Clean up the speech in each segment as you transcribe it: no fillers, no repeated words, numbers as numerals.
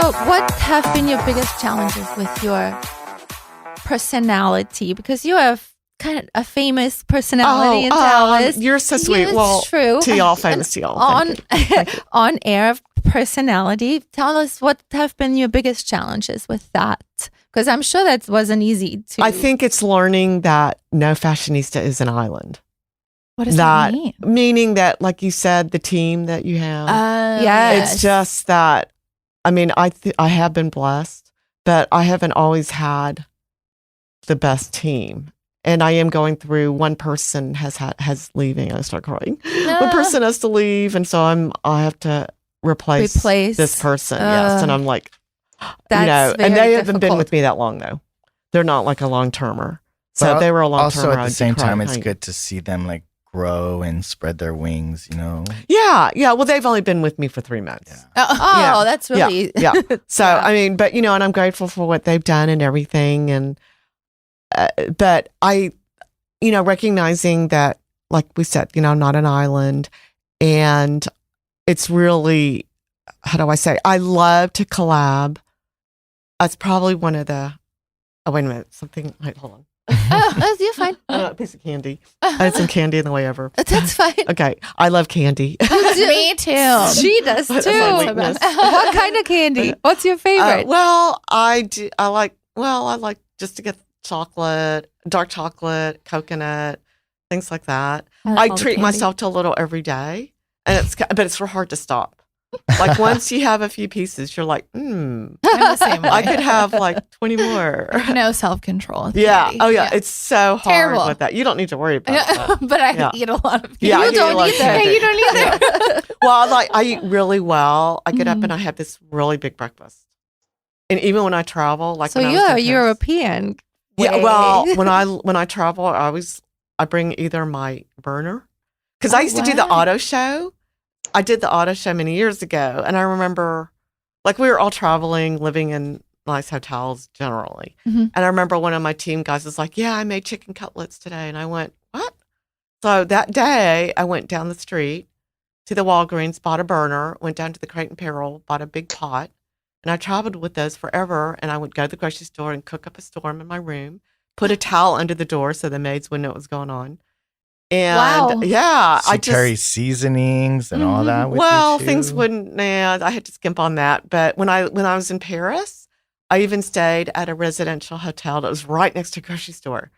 So what have been your biggest challenges with your personality? Because you have kind of a famous personality in Dallas. You're so sweet. Well, true. To y'all, famous to y'all. On air personality. Tell us what have been your biggest challenges with that? Because I'm sure that wasn't easy to. I think it's learning that no fashionista is an island. What does that mean? Meaning that, like you said, the team that you have. Yes. It's just that, I mean, I have been blessed, but I haven't always had the best team. And I am going through, one person has leaving. I start crying. No. One person has to leave. And so I have to replace this person. Yes. And I'm like, and they haven't been with me that long though. They're not like a long-termer. So if they were a long-termer. Also at the same time, it's good to see them like grow and spread their wings, you know? Yeah. Yeah. Well, they've only been with me for 3 months. Yeah. That's really. Yeah. So, I mean, but and I'm grateful for what they've done and everything. And, but I, recognizing that, like we said, I'm not an island, and it's really, how do I say? I love to collab. That's probably one of the. Oh, wait a minute! Something. Wait, hold on. You're fine. A piece of candy. I had some candy in the way over. That's fine. Okay, I love candy. Me too. She does too. What kind of candy? What's your favorite? Well, I do. I like just to get chocolate, dark chocolate, coconut, things like that. I treat myself to a little every day, and but it's real hard to stop. Like once you have a few pieces, you're like, I'm the same way. I could have like 20 more. No self-control. Yeah. Oh yeah. It's so hard Terrible. with that. You don't need to worry about that. But I eat a lot of candy. Yeah, You don't either. You don't either. Well, I eat really well. I get up and I have this really big breakfast. And even when I travel, like so you're a European. Yeah. Well, when I travel, I bring either my burner, because I used to do the auto show. I did the auto show many years ago, and I remember, like, we were all traveling, living in nice hotels generally. Mm-hmm. And I remember one of my team guys was like, "Yeah, I made chicken cutlets today," and I went, "What?" So that day, I went down the street to the Walgreens, bought a burner, went down to the Crate and Barrel, bought a big pot, and I traveled with those forever. And I would go to the grocery store and cook up a storm in my room, put a towel under the door so the maids wouldn't know what was going on. And yeah, so I just carry seasonings and all that. With you too? Things wouldn't. I had to skimp on that. But when I was in Paris, I even stayed at a residential hotel that was right next to a grocery store.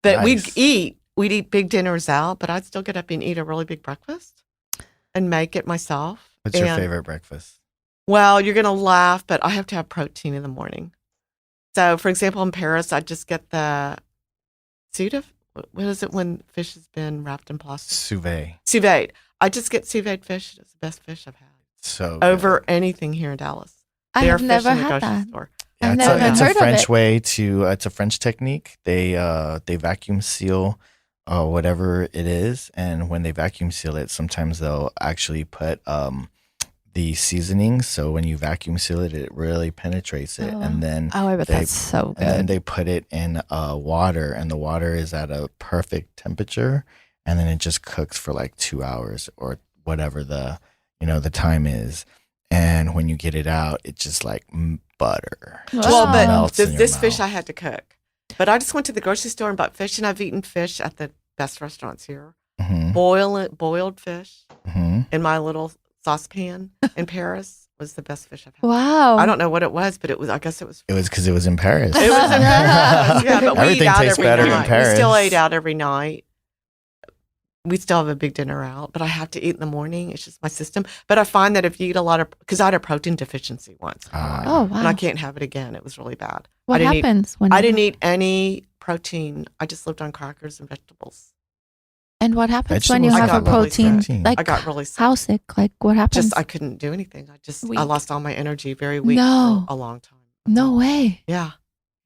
But we'd eat big dinners out, but I'd still get up and eat a really big breakfast and make it myself. What's your favorite breakfast? Well, you're gonna laugh, but I have to have protein in the morning. So, for example, in Paris, I just get the what is it when fish has been wrapped in plastic? Sous vide. Sous vide. I just get sous vide fish. It's the best fish I've had. So over anything here in Dallas. I have never had that. Yeah, I've never heard it's a French of it. way to. It's a French technique. They vacuum seal whatever it is, and when they vacuum seal it, sometimes they'll actually put the seasoning. So when you vacuum seal it, it really penetrates it, and then I bet that's so good. And then they put it in water, and the water is at a perfect temperature, and then it just cooks for like 2 hours or whatever the time is. And when you get it out, it's just like butter. Well, but this fish I had to cook. But I just went to the grocery store and bought fish, and I've eaten fish at the best restaurants here. Mm-hmm. Boiled fish in my little saucepan in Paris was the best fish I've had. Wow. I don't know what it was, but I guess it was. It was because it was in Paris. It was in Paris. Yeah, but everything tastes better in Paris. We still ate out every night. We still have a big dinner out, but I have to eat in the morning. It's just my system. But I find that if you eat a lot because I had a protein deficiency once. Oh, wow. And I can't have it again. It was really bad. What happens when I didn't eat any protein. I just lived on crackers and vegetables. And what happens when you have a protein? I got really sick. How sick? Like what happens? I couldn't do anything. I lost all my energy very weak for a long time. No way. Yeah.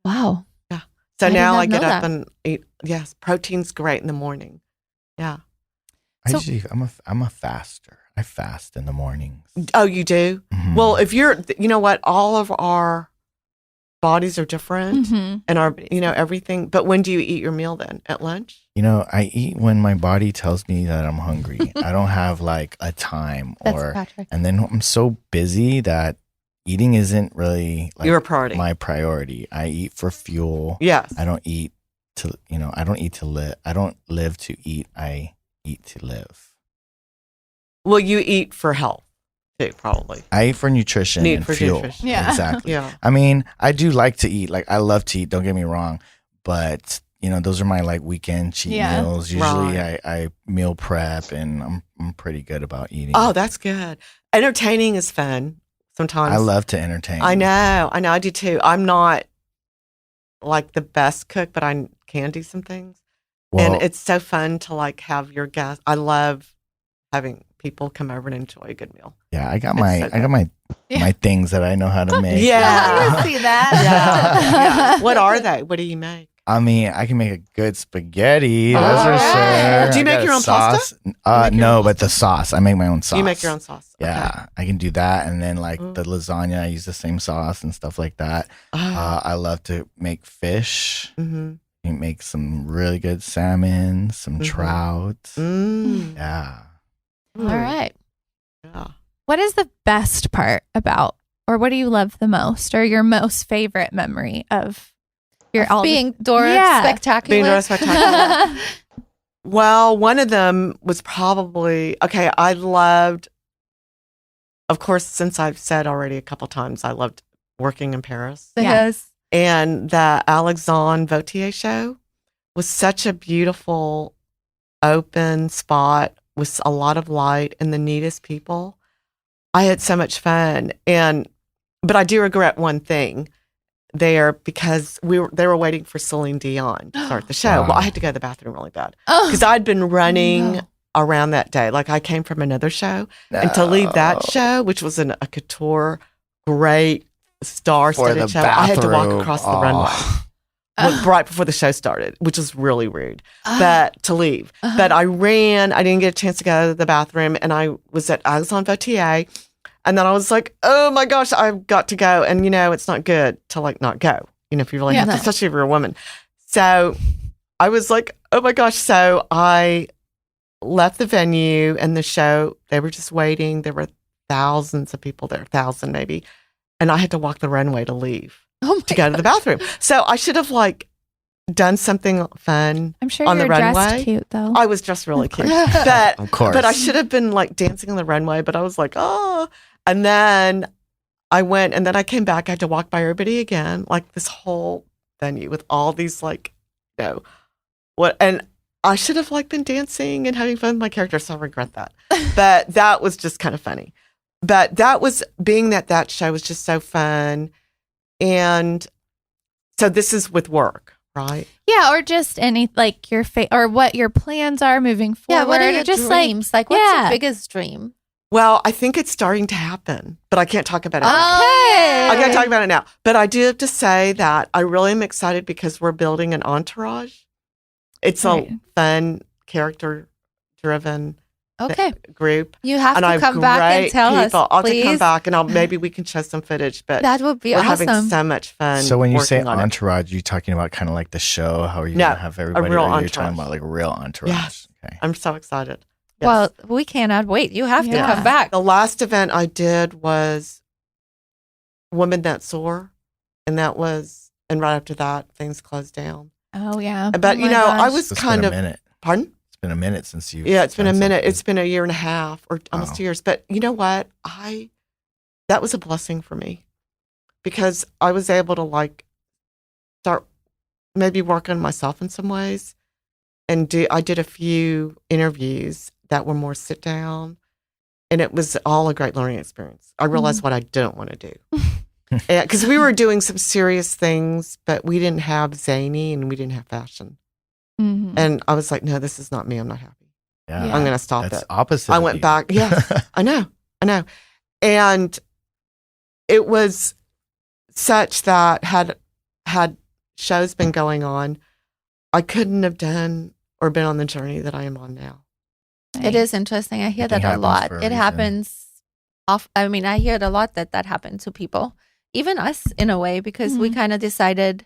Wow. Yeah. So now I get up and eat. Yes, protein's great in the morning. Yeah. I'm a faster. I fast in the mornings. Oh, you do? Mm-hmm. Well, if you know what, all of our bodies are different and our, everything. But when do you eat your meal then? At lunch? I eat when my body tells me that I'm hungry. I don't have like a time and then I'm so busy that, eating isn't really like Your priority. my priority. I eat for fuel. Yes. I don't eat to, I don't eat to live. I don't live to eat. I eat to live. Well, you eat for health too, probably. I eat for nutrition Eat and for fuel. nutrition. Yeah. Exactly. Yeah. I mean, I do like to eat. Like, I love to eat. Don't get me wrong. But, those are my like weekend cheat Yeah. meals. Usually Right. I meal prep and I'm pretty good about eating. Oh, that's good. Entertaining is fun sometimes. I love to entertain. I know. I do too. I'm not like the best cook, but I can do some things. Well, And it's so fun to like have your guests. I love having people come over and enjoy a good meal. yeah, I got it's my so I got my Yeah. my things that I know how to make. Yeah. I can see that. Yeah. What are they? What do you make? I mean, I can make a good spaghetti. That's for Alright. sure. Do you I make got your a own pasta? sauce. You make your No, own but the sauce. I make my own sauce. You make your own sauce. Yeah, I can do that, and then like Mm. the lasagna, I use the same sauce and stuff like that. Okay. I love to make fish. Mm-hmm. You make some really good salmon, some Mhm. trout. Mm. Yeah. All right. Yeah. What is the best part about, or what do you love the most, or your most favorite memory of your all Being Dora Yeah. Spectacular. Being Dora Spectacular. Well, one of them was probably I loved, of course, since I've said already a couple times, I loved working in Paris. Yeah. Yes. And the Alexandre Vautier show was such a beautiful, open spot with a lot of light and the neatest people. I had so much fun, but I do regret one thing there because they were waiting for Celine Dion to start the show. Well, Wow. I had to go to the bathroom really bad Oh, because I'd been running No. around that day. Like I came from another show, and to leave that show, which was a couture, great For star-studded the show, I had to walk bathroom. across the Aw. runway right before the show started, which was really rude. Uh, But to leave, uh-huh. but I ran. I didn't get a chance to go to the bathroom, and I was at Alexandre Vautier, and then I was like, "Oh my gosh, I've got to go!" And it's not good to like not go. If you really Yeah. have to, especially if you're a woman. So I was like, "Oh my gosh!" So I left the venue and the show. They were just waiting. There were thousands of people there, 1,000 maybe, and I had to walk the runway to leave oh my to go to the bathroom. So I should have like done something fun. I'm sure on the you're dressed runway. cute though. I was dressed really cute, course. but Of course. but I should have been like dancing on the runway. But I was like, oh, and then I went, and then I came back. I had to walk by everybody again, like this whole venue with all these like, what, and I should have like been dancing and having fun with my character. So I regret that, but that was just kind of funny. But that was being that show was just so fun, and so this is with work, right? Yeah, or just any like your or what your plans are moving forward. Yeah, what are your or just dreams? Like, what's yeah. your biggest dream? Well, I think it's starting to happen, but I can't talk about it now. Oh, I can't talk about it now. But I do have to say that I really am excited because we're building an entourage. It's Right. a fun, character-driven Okay. group. You have And I to have come back and great tell people. us, I'll have to please. come back and maybe we can show some footage. But That would be we're awesome. having so much fun. So when you say working on it. entourage, you talking about kind of like the show? How are you No, gonna have everybody? real or you're talking entourage. about like a real entourage? Yes. Okay. I'm so excited. Yes. Well, we cannot wait. You have to Yeah. come back. The last event I did was Women That Soar, and right after that, things closed down. Oh yeah. But Oh my I gosh. was It's kind been of a minute. pardon. It's been a minute since you. Yeah, it's been a minute. It's been a year and a half or almost Wow. 2 years. But you know what? That was a blessing for me because I was able to like start maybe work on myself in some ways. And I did a few interviews that were more sit down, and it was all a great learning experience. I realized what I didn't want to do. Because we were doing some serious things, but we didn't have zany and we didn't have fashion. Mhm. And I was like, no, this is not me. I'm not happy. Yeah. Yeah. I'm going to stop That's it. opposite. I of went you. back. Yes, I know. And it was such that had shows been going on, I couldn't have done or been on the journey that I am on now. It is interesting. I hear Everything that a happens lot. for a It reason. happens I hear it a lot that happened to people, even us in a way, because we Mhm. kind of decided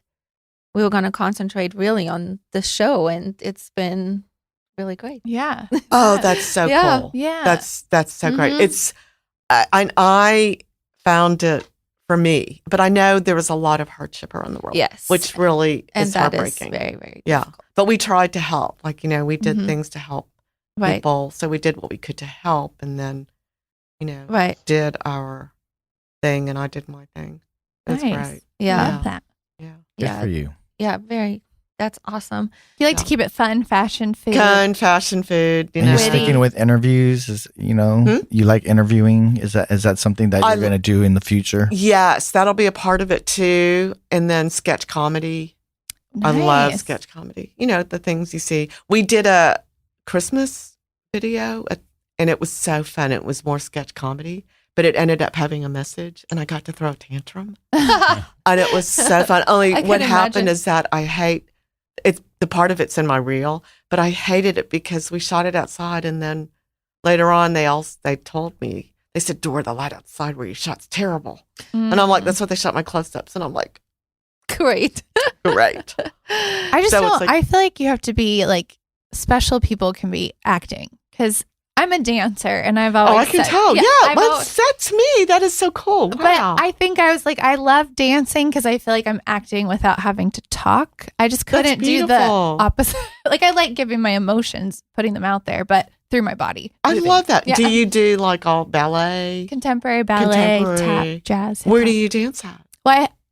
we were going to concentrate really on the show, and it's been really great. Yeah. Oh, that's so Yeah. cool. Yeah. That's so great. Mhm. It's I found it for me. But I know there was a lot of hardship around the world. Yes. Which really And is that is heartbreaking. very, very Yeah. difficult. But we tried to help. Like, we did Mhm. things to help Right. people. So we did what we could to help, and then, Right. did our thing, and I did my thing. That's Nice. great. Yeah. Love that. Yeah. Good Yeah. for you. Yeah. Very. That's awesome. You like to Yeah. keep it fun, fashion, food. Gun, fashion, food, And you're Witty. sticking with interviews. You like interviewing? Is that something that I you're going to do in the future? Yes, that'll be a part of it too. And then sketch comedy. I love Nice. sketch comedy. The things you see. We did a Christmas video, and it was so fun. It was more sketch comedy, but it ended up having a message, and I got to throw a tantrum. And it was so fun. Only I can what happened imagine. is that I hate it. The part of it's in my reel, but I hated it because we shot it outside, and then later on they told me, they said, "Dora, the light outside where you shot's terrible." And I'm like, "That's what they shot my close-ups," and I'm like, Great. "Great." I just So it's don't. like- I feel like you have to be like special people can be acting because I'm a dancer and I've always. Oh, I can said- tell. Yeah, I've always- that's me. That is so cool. Wow. But I think I was like, I love dancing because I feel like I'm acting without having to talk. I just That's couldn't do the beautiful. opposite. Like I like giving my emotions, putting them out there, but through my body. I moving. love that. Yeah. Do you do like all ballet? Contemporary ballet, Contemporary. tap, jazz. Where do hip-hop. you dance at?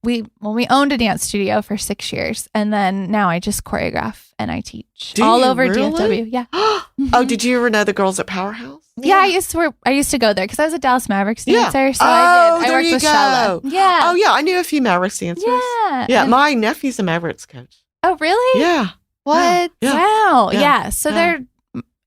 Well, we owned a dance studio for 6 years, and then now I just choreograph and I teach Do all you over really? DFW. Yeah. Oh, did you ever know the girls at Powerhouse? Yeah, I used to go there because I was a Dallas Mavericks Yeah. dancer. So Oh, I there worked you with go. Shella. Yeah. Oh, yeah. I knew a few Mavericks dancers. Yeah. Yeah, And- my nephew's a Mavericks coach. oh, really? Yeah. What? Yeah. Wow. Yeah. Yeah. So Yeah.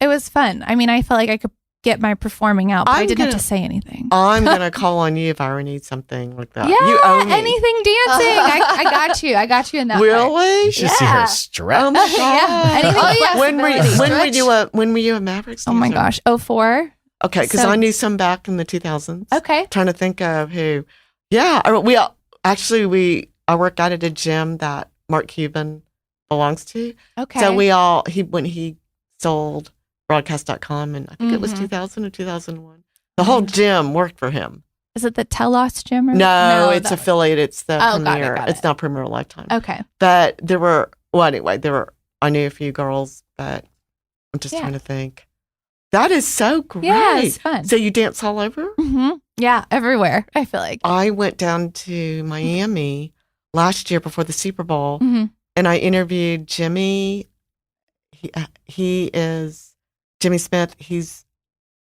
it was fun. I mean, I felt like I could get my performing out, but I I'm didn't have gonna- to say anything. I'm going to call on you if I ever need something like that. yeah. You owe me. Anything dancing. I got you. I got you in that. part. Really? You should see Yeah. her stretch. Oh, my God. Yeah. Anything Oh, yeah. When were Stretch. when were you a Mavericks Oh dancer? my gosh. 04. Okay, because So- I knew some back in the 2000s. Okay. Trying to think of who. Yeah, I work out at a gym that Mark Cuban belongs to. Okay. So when he sold broadcast.com, and I think it was Mhm. 2000 or 2001. The whole gym worked for him. Is it the Telos gym? Or? No, it's that- affiliated. It's the Oh, got it, Premier. got It's it. now Premier Lifetime. Okay. But I knew a few girls, but I'm just Yeah. trying to think. That is so great. Yeah, it's fun. So you dance all over? hmm Yeah, everywhere. I feel like. I went down to Miami last year before the Super Bowl, Mhm. and I interviewed Jimmy. He is Jimmy Smith. He's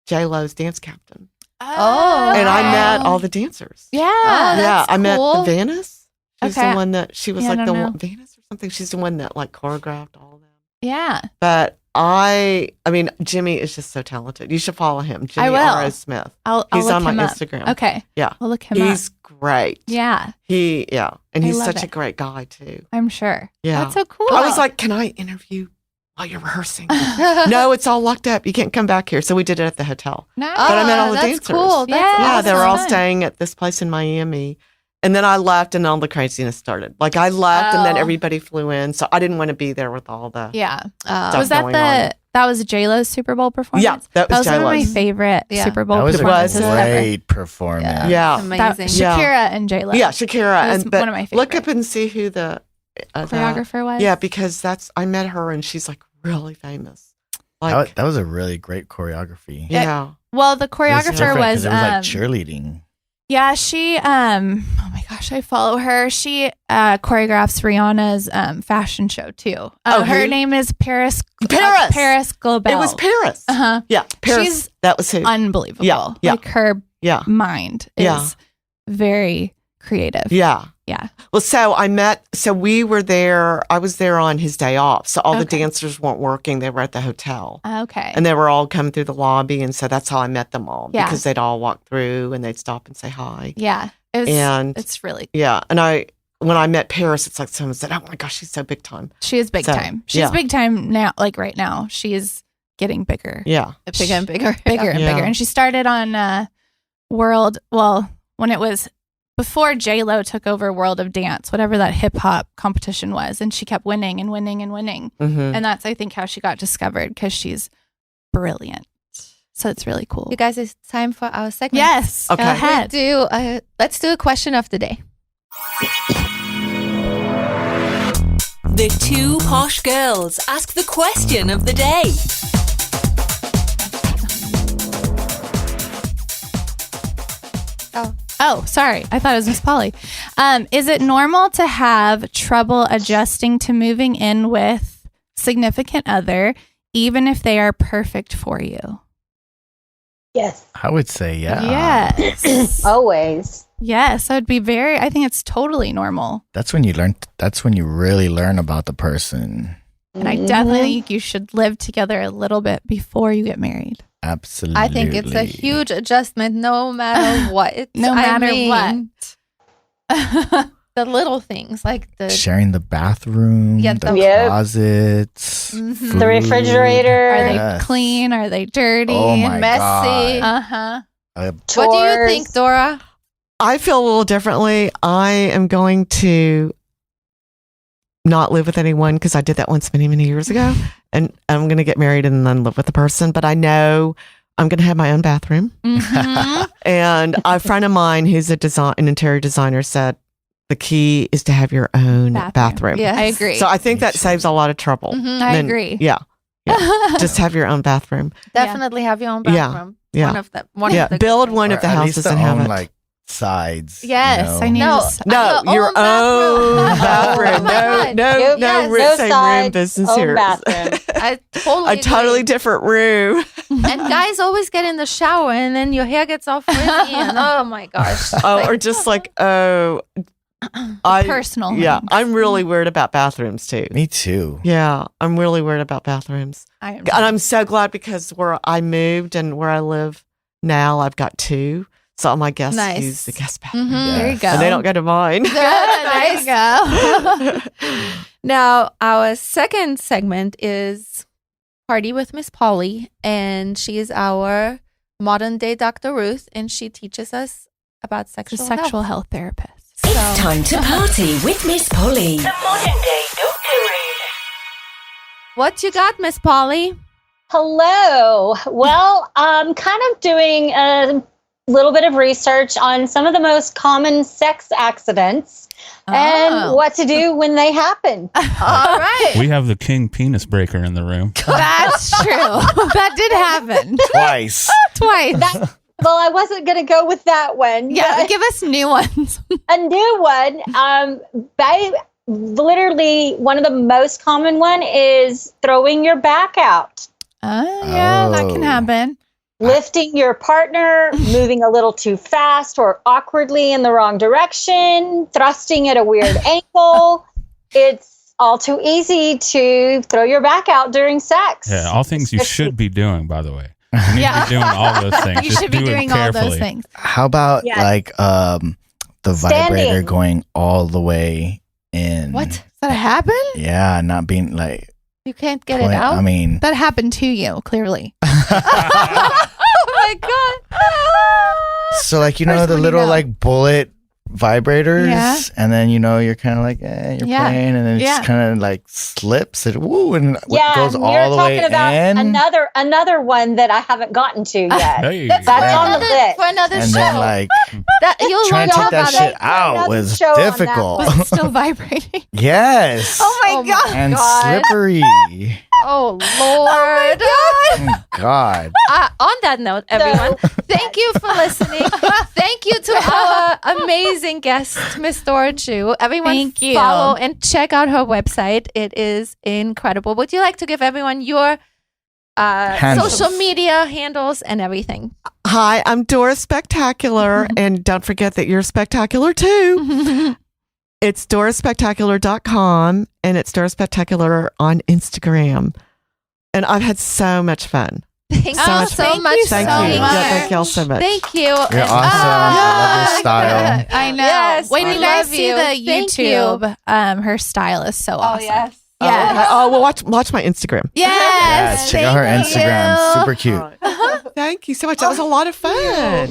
J-Lo's dance captain. Oh, And I okay. met all the dancers. Yeah. Oh, Yeah, that's I met cool. Vanessa. She's Okay. the one that she was Yeah, I like don't the know. one, Vanessa or something. She's the one that like choreographed all of them. Yeah. But I mean, Jimmy is just so talented. You should follow him. Jimmy I will. R.O. Smith. I'll He's look on my him up. Instagram. Okay. Yeah. I'll look him He's up. great. Yeah, And I he's love such a it. great guy too. I'm sure. Yeah. That's so cool. I was like, can I interview while you're rehearsing? No, it's all locked up. You can't come back here. So we did it at the hotel. nice. But I met all the that's dancers. cool. That's Yeah. Yeah, they were all awesome. staying at this place in Miami. And then I left and all the craziness started. Like I left and then Oh. everybody flew in. So I didn't want to be there with all the. Yeah. Stuff Was that going on. that was J-Lo's Super Bowl performance? Yeah, that was one of my J-Lo's. favorite Yeah. Super Bowl That was a performances Was. ever. great performance. Yeah. It's That, amazing. Yeah. Shakira and J-Lo. Yeah, Shakira. That was And but one of my look up favorites. and see who the Choreographer was? Yeah, because I met her and she's like really famous. Like That was a really great choreography. yeah. Well, the It was choreographer different 'cause was it was like cheerleading. yeah, she oh my gosh, I follow her. She choreographs Rihanna's fashion show too. Her who? name is Paris Paris. Global. It was Paris. Uh-huh. Yeah, Paris. She's that was who. Unbelievable. Yeah, yeah. Like her yeah. mind is Yeah. very creative. Yeah. Yeah. Well, so we were there. I was there on his day off. So all the Okay. dancers weren't working. They were at the hotel. Okay. And they were all coming through the lobby. And so that's how I met them all. Yeah. Because they'd all walk through and they'd stop and say hi. yeah. And- It's really Yeah. And when I met Paris, it's like someone said, oh my gosh, she's so big time. she is big So, time. She's yeah. big time now, like right now. She is getting bigger. Yeah. Bigger and bigger. Bigger and Yeah. bigger. And she started on when it was before J-Lo took over World of Dance, whatever that hip hop competition was, and she kept winning and winning and winning. hmm And that's, I think, how she got discovered because she's brilliant. So it's really cool. You guys, it's time for our segment. Yes. Okay. Go ahead. Let's do a question of the day. The two posh girls ask the question of the day. Oh, sorry. I thought it was Miss Polly. Is it normal to have trouble adjusting to moving in with significant other, even if they are perfect for you? Yes, I would say yeah. Yes. always. Yes. I think it's totally normal. That's when you really learn about the person. And I definitely think you should live together a little bit before you get married. Absolutely. I think it's a huge adjustment no matter what. No matter what. The little things like the sharing the bathroom, Yeah, the Yep. closets, Mhm. food. The refrigerator. Are they Yes. clean? Are they dirty? Oh my messy. God. Uh-huh. What do you think, Dora? I feel a little differently. I am going to not live with anyone because I did that once many, many years ago. And I'm going to get married and then live with the person. But I know I'm going to have my own bathroom. Mhm. And a friend of mine who's an interior designer said the key is to have your own bathroom. Yes. I agree. So I think Me that too. saves a lot of trouble. Mhm. I Then- agree. Yeah. Just have your own bathroom. Definitely have your own Yeah. bathroom. Yeah. One Yeah. of the Build good one things. of the Or at houses least and have own, it. like sides. you Yes, know? I need No. to. No, Your your own bathroom. own bathroom. Oh my God. No, Yep. no, Yes. room, No same room sides, business own here. bathroom. I totally A totally agree. different room. And guys always get in the shower and then your hair gets all frizzy and oh my gosh. Oh, or just like, Personal. Yeah, things. I'm really weird about bathrooms too. Me too. Yeah, I'm really weird about bathrooms. I am. And I'm so glad because where I moved and where I live now, I've got two. So all my guests Nice. use the guest bathroom. Mhm. There you go. And they don't go to mine. There you go. Now, our second segment is Party with Miss Polly, and she is our modern day Dr. Ruth, and she teaches us about She's sexual a sexual health. health therapist. It's time to party with Miss Polly. The modern day Dr. Ruth. What you got, Miss Polly? Hello. Well, I'm kind of doing a little bit of research on some of the most common sex accidents and Oh. what to do when they happen. All right. We have the king penis breaker in the room. That's true. That did happen Twice. twice. Well, I wasn't going to go with that one. Yeah, but give us new ones. a new one. Literally, one of the most common one is throwing your back out. Yeah, that can Oh. happen. Lifting your partner, moving a little too fast or awkwardly in the wrong direction, thrusting at a weird angle. It's all too easy to throw your back out during sex. Yeah, all things you should be doing, by the way. You need to be doing all those things. You Just should be do it doing all carefully. those things. How about Yeah. like the vibrator Standing. going all the way in? What? Does that happen? Yeah, not being like. You can't get it out? I mean, That happened to you, clearly. Oh my God. so like you know First the one you little know. like bullet vibrators, Yeah. and then you're kind of like you're Yeah. playing, and then it Yeah. just kind of like slips and woo, and Yeah, goes you're all the way talking about in, another one that I haven't gotten to yet. There you That's go. for That's on the another, list. for another and show. then like that, you'll trying learn to all take that about shit it. out another was show on that difficult. Was it still vibrating? Yes. Oh my Oh my God. and God. slippery. Oh, Lord. Oh, God. On that note, everyone, thank you for listening. Thank you to our amazing guest, Miss Dora Chu. Everyone Thank you. follow and check out her website. It is incredible. Would you like to give everyone your Handles. social media handles and everything? Hi, I'm Dora Spectacular. And don't forget that you're spectacular too. It's doraspectacular.com and it's Dora Spectacular on Instagram. And I've had so much fun. Thank So you much so fun. much. Thank so you. much. Yeah, thank y'all so much. Thank you. You're And- awesome. I love your style. I know. Yes, when I you guys love see you. the Thank you. YouTube, her style is so awesome. yes. Yeah. Oh, well, watch my Instagram. Yes, check out her thank Instagram. you. Super cute. Thank you so much. That was a lot of fun.